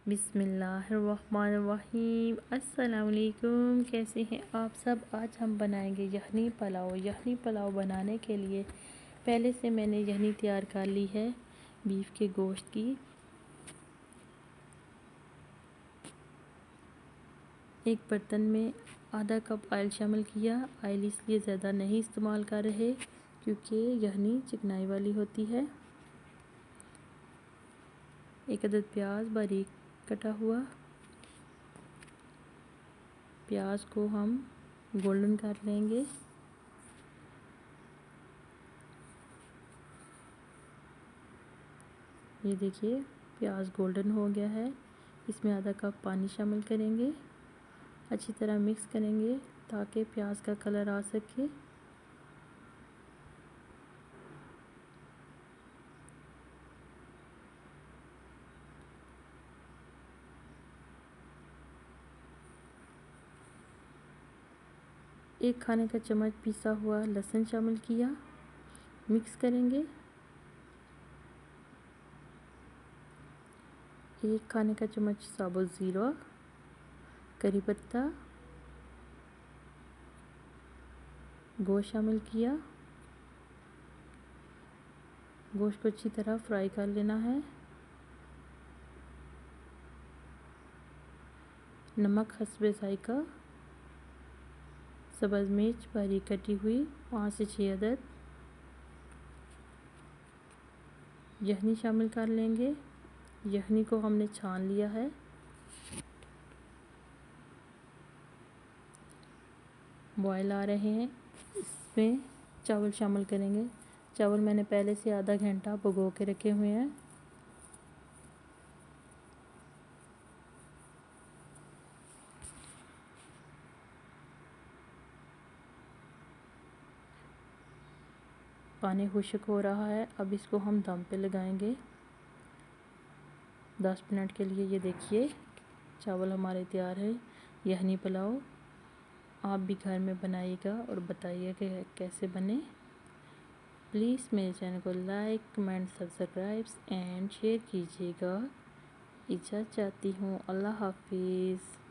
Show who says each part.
Speaker 1: बिस्मिल्लाहिर्रहमानिर्रहीम। अस्सलाम वालेकुम। कैसे हैं आप सब। आज हम बनाएंगे यखनी पुलाव। यखनी पुलाव बनाने के लिए पहले से मैंने यखनी तैयार कर ली है बीफ के गोश्त की। एक बर्तन में आधा कप ऑयल शामिल किया। ऑयल इसलिए ज़्यादा नहीं इस्तेमाल कर रहे क्योंकि यखनी चिकनाई वाली होती है। एक अदद प्याज बारीक कटा हुआ। प्याज को हम गोल्डन कर लेंगे। ये देखिए प्याज गोल्डन हो गया है। इसमें आधा कप पानी शामिल करेंगे। अच्छी तरह मिक्स करेंगे ताकि प्याज का कलर आ सके। एक खाने का चम्मच पिसा हुआ लहसुन शामिल किया। मिक्स करेंगे। एक खाने का चम्मच साबुत ज़ीरा, करी पत्ता, गोश्त शामिल किया। गोश्त को अच्छी तरह फ्राई कर लेना है। नमक हस्बे ज़ायका। सब्ज़ मिर्च बारीक कटी हुई 5 से 6 अदद। यखनी शामिल कर लेंगे। यखनी को हमने छान लिया है। बॉयल आ रहे हैं। इसमें चावल शामिल करेंगे। चावल मैंने पहले से आधा घंटा भिगो के रखे हुए हैं। पानी खुश्क हो रहा है। अब इसको हम दम पे लगाएंगे 10 मिनट के लिए। ये देखिए चावल हमारे तैयार है। यखनी पुलाव आप भी घर में बनाइएगा और बताइएगा कि कैसे बने। प्लीज़ मेरे चैनल को like, comment, subscribe and share कीजिएगा। इजाज़त चाहती हूँ। अल्लाह हाफिज़।